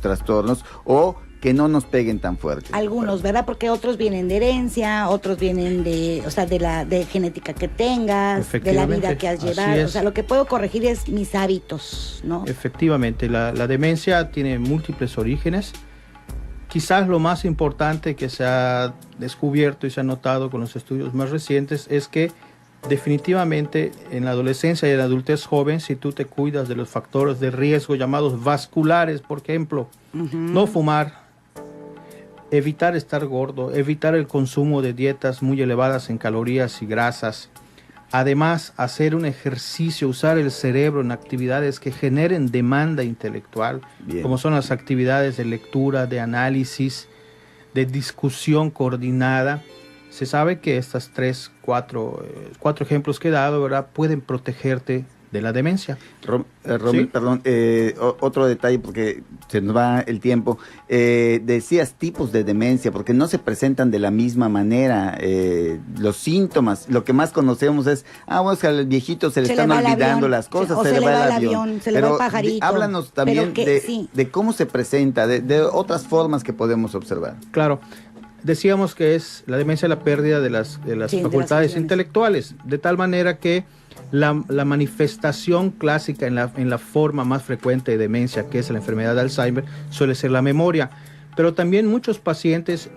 trastornos o que no nos peguen tan fuerte. Algunos, ¿verdad? Porque otros vienen de herencia, otros vienen de, o sea, de genética que tengas, de la vida que has Efectivamente, llevado. así O es. sea, lo que puedo corregir es mis hábitos, ¿no? Efectivamente, la demencia tiene múltiples orígenes. Quizás lo más importante que se ha descubierto y se ha notado con los estudios más recientes es que definitivamente en la adolescencia y en la adultez joven, si tú te cuidas de los factores de riesgo llamados vasculares, por ejemplo, no fumar, evitar estar gordo, evitar el consumo de dietas muy elevadas en calorías y grasas. Además, hacer un ejercicio, usar el cerebro en actividades que generen demanda intelectual, Bien. como son las actividades de lectura, de análisis, de discusión coordinada. Se sabe que estas cuatro ejemplos que he dado, ¿verdad?, pueden protegerte de la demencia. Rommel, ¿Sí? perdón, otro detalle porque se nos va el tiempo. Decías tipos de demencia, porque no se presentan de la misma manera. Los síntomas, lo que más conocemos es, bueno, es que al viejito se le están va el olvidando avión, las cosas, o se le va el avión, se le va el pajarito. Háblanos también Pero que, sí. de cómo se presenta, de otras formas que podemos observar. Claro, decíamos que es la demencia la pérdida de las Sí, de las facultades funciones. intelectuales, de tal manera que la manifestación clásica en la forma más frecuente de demencia, que es la enfermedad de Alzheimer, suele ser la memoria. Pero también muchos pacientes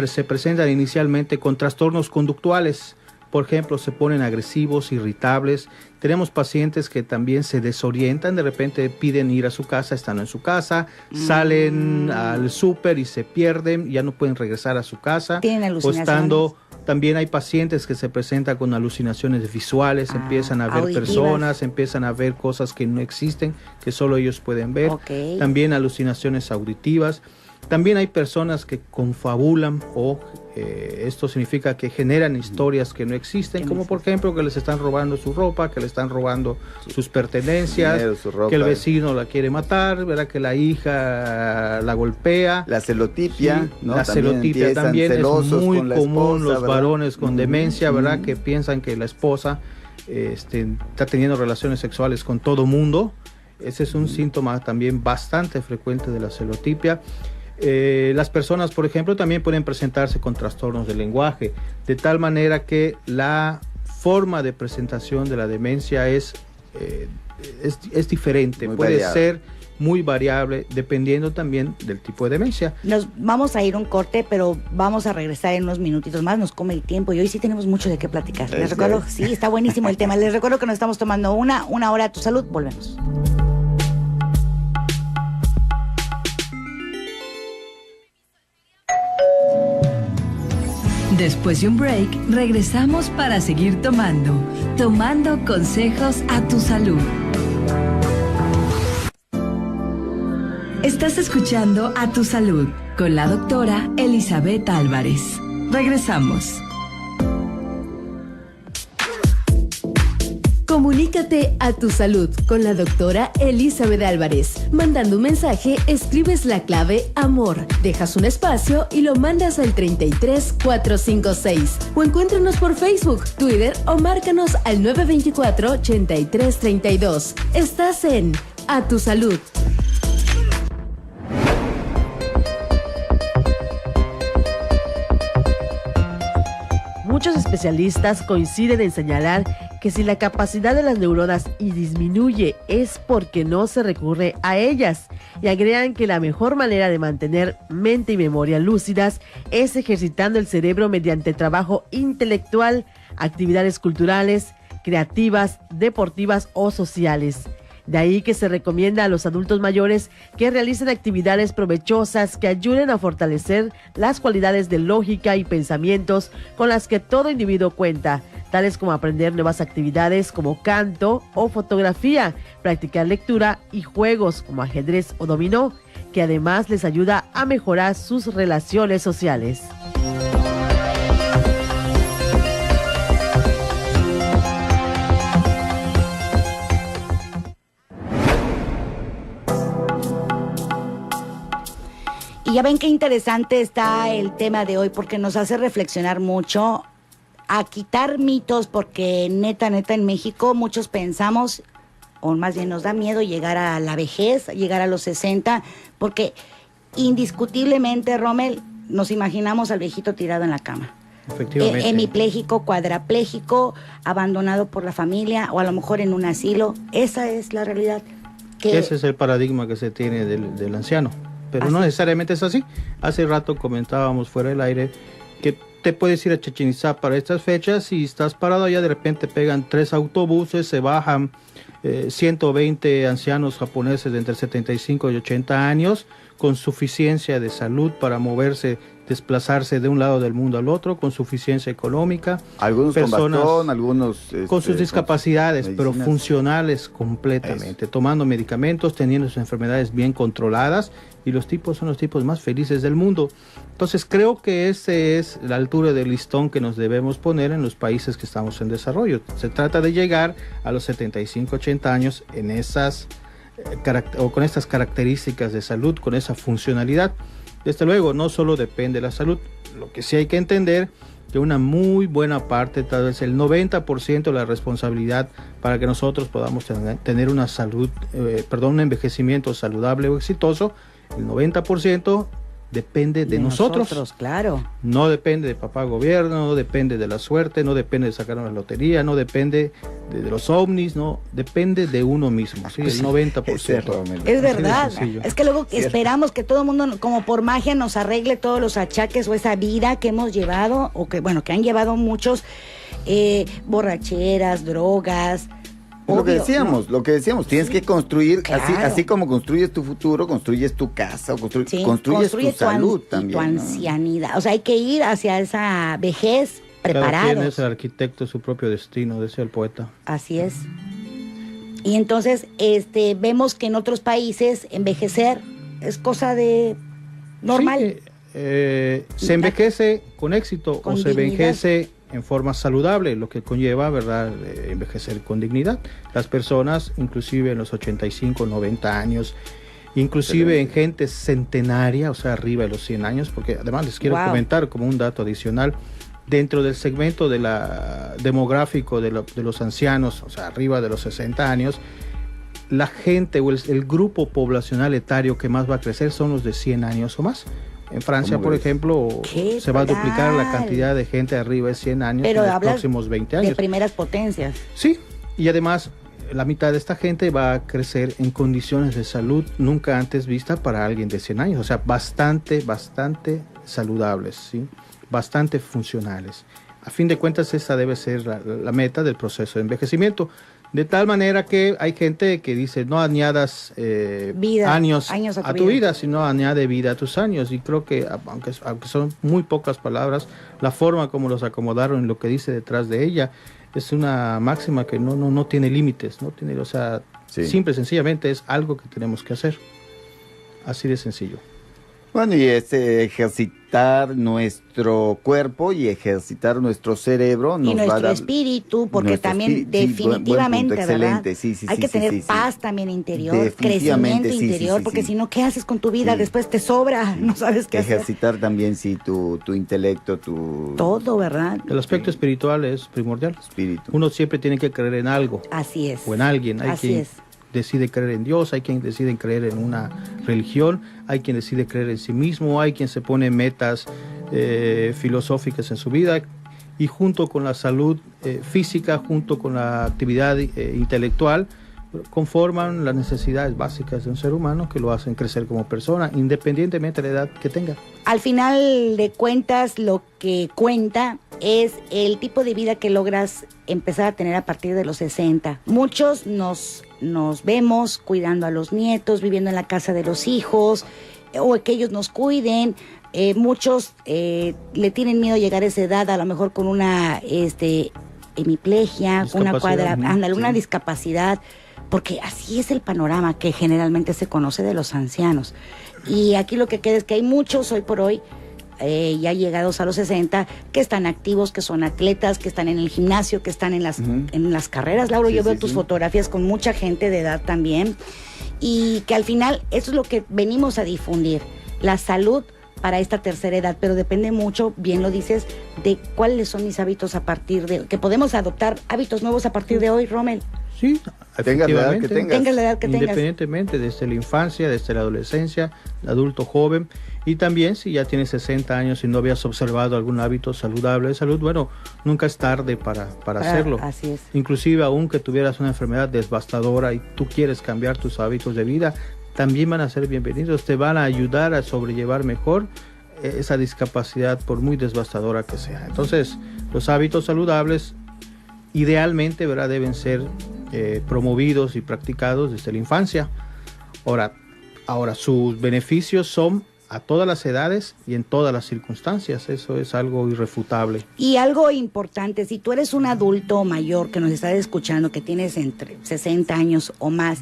se presentan inicialmente con trastornos conductuales. Por ejemplo, se ponen agresivos, irritables. Tenemos pacientes que también se desorientan, de repente piden ir a su casa, están en su casa, salen al súper y se pierden, ya no pueden regresar a su casa. Tienen O alucinaciones. también hay pacientes que se presentan con alucinaciones visuales, empiezan a ver auditivas. personas, empiezan a ver cosas que no existen, que solo ellos pueden ver. Ok. También alucinaciones auditivas. También hay personas que confabulan o esto significa que generan historias que no existen, como por ejemplo que les están robando su ropa, que le están robando sus pertenencias, Dinero, su ropa. que el vecino la quiere matar, ¿verdad?, que la hija la golpea. La celotipia, Sí, ¿no? la celotipia empiezan también es celosos muy con la común, esposa, los ¿verdad? varones con demencia, ¿verdad?, Mm. que piensan que la esposa está teniendo relaciones sexuales con todo mundo. Ese es un síntoma también bastante frecuente de la celotipia. Las personas, por ejemplo, también pueden presentarse con trastornos del lenguaje, de tal manera que la forma de presentación de la demencia es diferente, Muy puede variable. ser muy variable dependiendo también del tipo de demencia. Nos vamos a ir a un corte, pero vamos a regresar en unos minutitos más, nos come el tiempo y hoy sí tenemos mucho de qué platicar. Les recuerdo, sí, está buenísimo el tema. Les recuerdo que nos estamos tomando una hora a tu salud. Volvemos. Después de un break, regresamos para seguir tomando consejos a tu salud. Estás escuchando A Tu Salud con la doctora Elizabeth Álvarez. Regresamos. Comunícate a Tu Salud con la doctora Elizabeth Álvarez. Mandando un mensaje, escribes la clave AMOR, dejas un espacio y lo mandas al 33456. O encuéntranos por Facebook, Twitter o márcanos al 924-8332. Estás en A Tu Salud. Muchos especialistas coinciden en señalar que si la capacidad de las neuronas disminuye es porque no se recurre a ellas, y agregan que la mejor manera de mantener mente y memoria lúcidas es ejercitando el cerebro mediante trabajo intelectual, actividades culturales, creativas, deportivas o sociales. De ahí que se recomienda a los adultos mayores que realicen actividades provechosas que ayuden a fortalecer las cualidades de lógica y pensamientos con las que todo individuo cuenta, tales como aprender nuevas actividades como canto o fotografía, practicar lectura y juegos como ajedrez o dominó, que además les ayuda a mejorar sus relaciones sociales. ya ven qué interesante está el tema de hoy, porque nos hace reflexionar mucho, a quitar mitos, porque neta, en México muchos pensamos, o más bien nos da miedo llegar a la vejez, llegar a los 60, porque indiscutiblemente, Rommel, nos imaginamos al viejito tirado en la cama. Efectivamente. Hemipléjico, cuadrapléjico, abandonado por la familia, o a lo mejor en un asilo. Esa es la realidad. Ese es el paradigma que se tiene del anciano, pero no necesariamente es así. Hace rato comentábamos fuera del aire que te puedes ir a Chichén Itzá para estas fechas y estás parado allá, de repente pegan 3 autobuses, se bajan 120 ancianos japoneses de entre 75 y 80 años con suficiencia de salud para moverse, desplazarse de un lado del mundo al otro, con suficiencia económica. Algunos personas, con bastón, algunos con sus discapacidades, pero funcionales completamente, Eso. Tomando medicamentos, teniendo sus enfermedades bien controladas, y los tipos son los tipos más felices del mundo. Entonces creo que esa es la altura del listón que nos debemos poner en los países que estamos en desarrollo. Se trata de llegar a los 75, 80 años en esas o con estas características de salud, con esa funcionalidad. Desde luego, no solo depende de la salud, lo que sí hay que entender que una muy buena parte, tal vez el 90% de la responsabilidad para que nosotros podamos tener una salud, un envejecimiento saludable o exitoso, el 90% depende de nosotros. Claro. No depende de papá gobierno, no depende de la suerte, no depende de sacar una lotería, no depende de los ovnis, no, depende de uno mismo, ¿sí? El 90%. Es verdad, es que luego esperamos que todo el mundo, como por magia, nos arregle todos los achaques o esa vida que hemos llevado, o que han llevado muchos, borracheras, drogas. Lo que decíamos, tienes que construir, claro. así como construyes tu futuro, construyes tu casa, o construyes tu salud también. Tu ancianidad, o sea, hay que ir hacia esa vejez preparados. Cada quien es el arquitecto de su propio destino, decía el poeta. Así es. Y entonces, vemos que en otros países envejecer es cosa de normal. Sí, se envejece con éxito o se envejece en forma saludable, lo que conlleva, ¿verdad?, envejecer con dignidad. Las personas, inclusive en los 85, 90 años, inclusive en gente centenaria, o sea, arriba de los 100 años, porque además les quiero comentar como un dato adicional, dentro del segmento demográfico de los ancianos, o sea, arriba de los 60 años, la gente o el grupo poblacional etario que más va a crecer son los de 100 años o más. En Francia, por ejemplo, se va a duplicar la cantidad de gente arriba de 100 años en los próximos 20 años. De primeras potencias. Sí, y además la mitad de esta gente va a crecer en condiciones de salud nunca antes vista para alguien de 100 años. O sea, bastante saludables, ¿sí? Bastante funcionales. A fin de cuentas, esa debe ser la meta del proceso de envejecimiento. De tal manera que hay gente que dice, no añadas años a tu vida, sino añade vida a tus años. Y creo que, aunque son muy pocas palabras, la forma como los acomodaron y lo que dice detrás de ella es una máxima que no tiene límites, no tiene, o sea, simple y sencillamente es algo que tenemos que hacer. Así de sencillo. Bueno, y es ejercitar nuestro cuerpo y ejercitar nuestro cerebro. Y nuestro espíritu, porque también definitivamente, ¿verdad? Hay que tener paz también interior, crecimiento interior, porque si no, ¿qué haces con tu vida? Después te sobra, no sabes qué hacer. Ejercitar también, tu intelecto, todo, ¿verdad? El aspecto espiritual es primordial. Uno siempre tiene que creer en algo. Así es. O en alguien. Así es. Decide creer en Dios, hay quien decide creer en una religión, hay quien decide creer en sí mismo, hay quien se pone metas filosóficas en su vida, y junto con la salud física, junto con la actividad intelectual, conforman las necesidades básicas de un ser humano que lo hacen crecer como persona, independientemente de la edad que tenga. Al final de cuentas, lo que cuenta es el tipo de vida que logras empezar a tener a partir de los 60. Muchos nos vemos cuidando a los nietos, viviendo en la casa de los hijos, o que ellos nos cuiden. Muchos le tienen miedo a llegar a esa edad, a lo mejor con una hemiplegia, una discapacidad, porque así es el panorama que generalmente se conoce de los ancianos. Y aquí lo que queda es que hay muchos hoy por hoy, ya llegados a los 60, que están activos, que son atletas, que están en el gimnasio, que están en las carreras. Lauro, yo veo tus fotografías con mucha gente de edad también, y que al final eso es lo que venimos a difundir. la salud para esta tercera edad, pero depende mucho, bien lo dices, de cuáles son mis hábitos a partir de, que podemos adoptar hábitos nuevos a partir de hoy, Rommel. Sí, tengas la edad que tengas. Tengas la edad que tengas. Independientemente, desde la infancia, desde la adolescencia, el adulto joven, y también si ya tienes 60 años y no habías observado algún hábito saludable de salud, bueno, nunca es tarde para hacerlo. Así es. Inclusive aun que tuvieras una enfermedad devastadora y tú quieres cambiar tus hábitos de vida, también van a ser bienvenidos, te van a ayudar a sobrellevar mejor esa discapacidad por muy devastadora que sea. Entonces, los hábitos saludables idealmente, ¿verdad?, deben ser promovidos y practicados desde la infancia. Ahora, sus beneficios son a todas las edades y en todas las circunstancias. Eso es algo irrefutable. Y algo importante, si tú eres un adulto mayor que nos estás escuchando, que tienes entre 60 años o más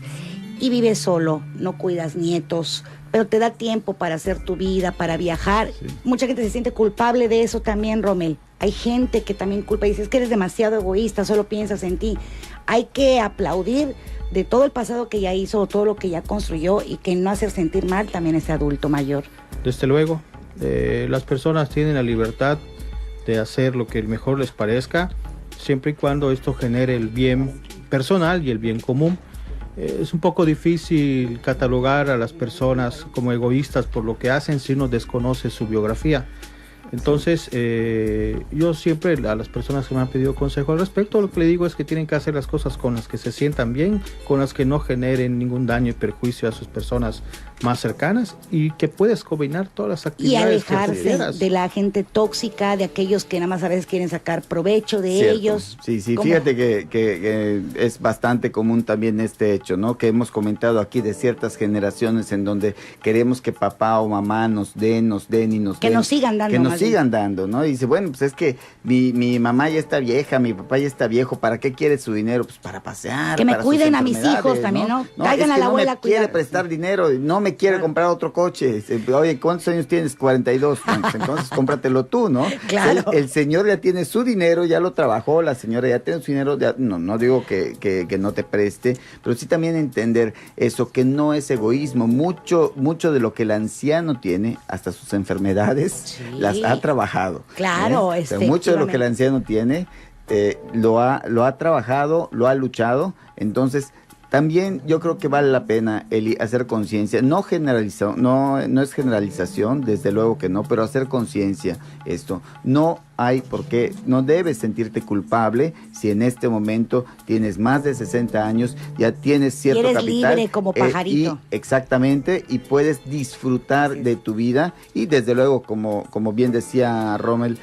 y vives solo, no cuidas nietos, pero te da tiempo para hacer tu vida, para viajar. Sí. Mucha gente se siente culpable de eso también, Rommel. Hay gente que también culpa y dice, es que eres demasiado egoísta, solo piensas en ti. Hay que aplaudir de todo el pasado que ya hizo, todo lo que ya construyó, y que no hacer sentir mal también a ese adulto mayor. Desde luego, las personas tienen la libertad de hacer lo que mejor les parezca, siempre y cuando esto genere el bien personal y el bien común. Es un poco difícil catalogar a las personas como egoístas por lo que hacen si uno desconoce su biografía. Entonces, yo siempre a las personas que me han pedido consejo al respecto, lo que le digo es que tienen que hacer las cosas con las que se sientan bien, con las que no generen ningún daño y perjuicio a sus personas más cercanas, y que puedes combinar todas las actividades. Y alejarse de la gente tóxica, de aquellos que nada más a veces quieren sacar provecho de ellos. Sí, fíjate que es bastante común también este hecho, ¿no? Que hemos comentado aquí de ciertas generaciones en donde queremos que papá o mamá nos den y nos que den. Nos sigan dando. Que nos sigan dando, ¿no? Y dice, bueno, pues es que mi mamá ya está vieja, mi papá ya está viejo, ¿para qué quiere su dinero? Pues para pasear, que me para cuiden a mis hijos también, ¿no? Traigan a la abuela a cuidar. No me quiere prestar dinero, no me quiere comprar otro coche. Oye, ¿cuántos años tienes? 42. Pues entonces cómpratelo tú, ¿no? Claro. El señor ya tiene su dinero, ya lo trabajó, la señora ya tiene su dinero, ya, no digo que no te preste, pero sí también entender eso, que no es egoísmo. Mucho de lo que el anciano tiene, hasta sus enfermedades, las ha trabajado. Claro, mucho de lo que el anciano tiene, lo ha trabajado, lo ha luchado. Entonces, también yo creo que vale la pena, Eli, hacer conciencia. No es generalización, desde luego que no, pero hacer conciencia esto. No debes sentirte culpable si en este momento tienes más de 60 años, ya tienes cierto capital. Eres libre como pajarito. Exactamente, y puedes disfrutar de tu vida y desde luego, como bien decía Rommel,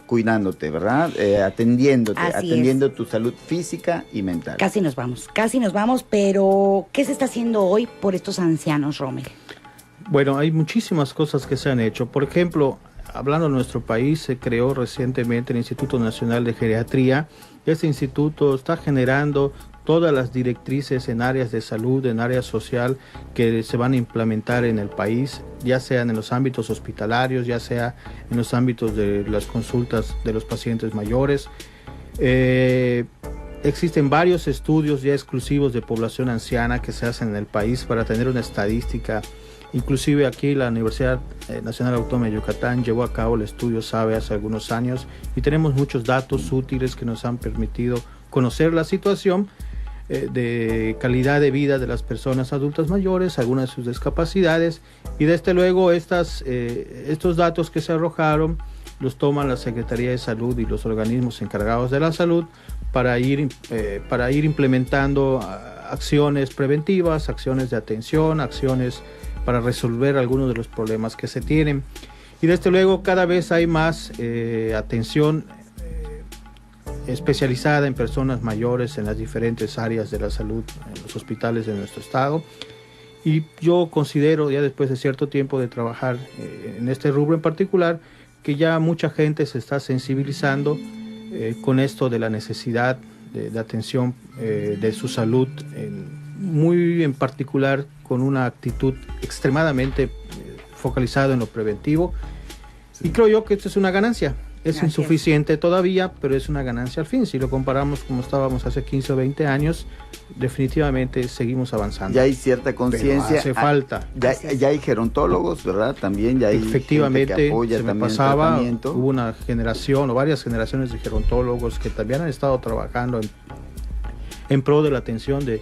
cuidándote, ¿verdad? Atendiendo tu salud física y mental. Casi nos vamos, pero ¿qué se está haciendo hoy por estos ancianos, Rommel? Bueno, hay muchísimas cosas que se han hecho. Por ejemplo, hablando de nuestro país, se creó recientemente el Instituto Nacional de Geriatría. Este instituto está generando todas las directrices en áreas de salud, en área social, que se van a implementar en el país, ya sean en los ámbitos hospitalarios, ya sea en los ámbitos de las consultas de los pacientes mayores. Existen varios estudios ya exclusivos de población anciana que se hacen en el país para tener una estadística. Inclusive aquí la Universidad Nacional Autónoma de Yucatán llevó a cabo el estudio SABE hace algunos años y tenemos muchos datos útiles que nos han permitido conocer la situación de calidad de vida de las personas adultas mayores, algunas de sus discapacidades, y desde luego estos datos que se arrojaron los toman la Secretaría de Salud y los organismos encargados de la salud para ir implementando acciones preventivas, acciones de atención, acciones para resolver algunos de los problemas que se tienen. Y desde luego cada vez hay más atención especializada en personas mayores en las diferentes áreas de la salud en los hospitales de nuestro estado. Y yo considero, ya después de cierto tiempo de trabajar en este rubro en particular, que ya mucha gente se está sensibilizando con esto de la necesidad de atención de su salud, muy en particular con una actitud extremadamente focalizada en lo preventivo. Y creo yo que esto es una ganancia. Es Gracias. insuficiente todavía, pero es una ganancia al fin. Si lo comparamos como estábamos hace 15 o 20 años, definitivamente seguimos avanzando. Ya hay cierta conciencia. Pero hace falta. Ya hay gerontólogos, ¿verdad? También ya hay Efectivamente, gente que apoya se me también el pasaba, tratamiento. hubo una generación o varias generaciones de gerontólogos que también han estado trabajando en pro de la atención del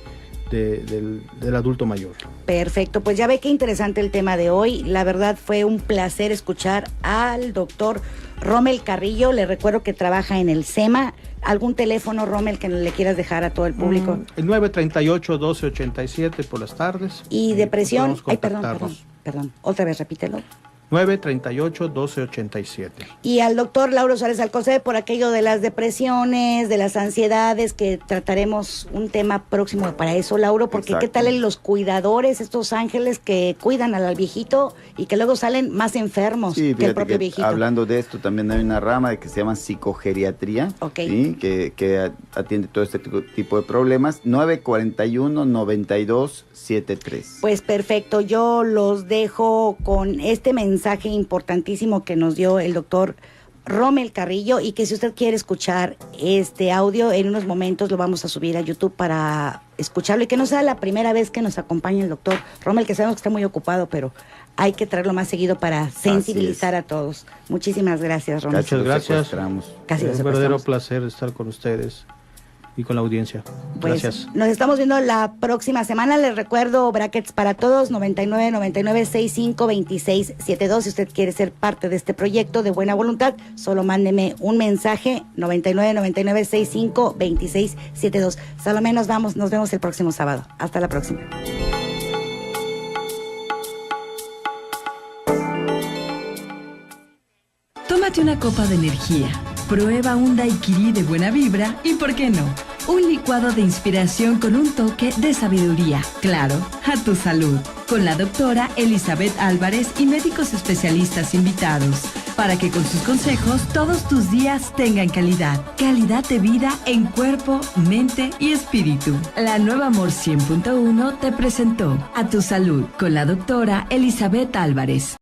adulto mayor. Perfecto, pues ya ve qué interesante el tema de hoy. La verdad fue un placer escuchar al doctor Rommel Carrillo. Le recuerdo que trabaja en el SEMA. ¿Algún teléfono, Rommel, que le quieras dejar a todo el público? El 938-1287 por las tardes. Y depresión. Podemos Ay, contactarnos. perdón. Otra vez, repítelo. 938-1287. Y al doctor Lauro Suárez Alcocer por aquello de las depresiones, de las ansiedades, que trataremos un tema próximo para eso, Lauro, porque Exacto. qué tal los cuidadores, estos ángeles que cuidan al viejito y que luego salen más enfermos Sí, que el fíjate propio que viejito. hablando de esto, también hay una rama que se llama psicogeriatría, Ok. ¿sí? que atiende todo este tipo de problemas. 941-9273. Pues perfecto, yo los dejo con este mensaje importantísimo que nos dio el doctor Rommel Carrillo, y que si usted quiere escuchar este audio, en unos momentos lo vamos a subir a YouTube para escucharlo, y que no sea la primera vez que nos acompañe el doctor Rommel, que sabemos que está muy ocupado, pero hay que traerlo más seguido para sensibilizar a todos. Muchísimas gracias, Rommel. Muchas gracias. Secuestramos. Casi lo Es un verdadero secuestramos. placer estar con ustedes y con la audiencia. Pues Gracias. nos estamos viendo la próxima semana. Les recuerdo, brackets para todos, 9999-652672. Si usted quiere ser parte de este proyecto de buena voluntad, solo mándeme un mensaje, 9999-652672. Salomé, nos vemos el próximo sábado. Hasta la próxima. Tómate una copa de energía. Prueba un daiquiri de buena vibra y, ¿por qué no?, un licuado de inspiración con un toque de sabiduría. Claro, a tu salud. Con la doctora Elizabeth Álvarez y médicos especialistas invitados. Para que con sus consejos todos tus días tengan calidad. Calidad de vida en cuerpo, mente y espíritu. La Nueva Amor 100.1 te presentó A tu salud con la doctora Elizabeth Álvarez.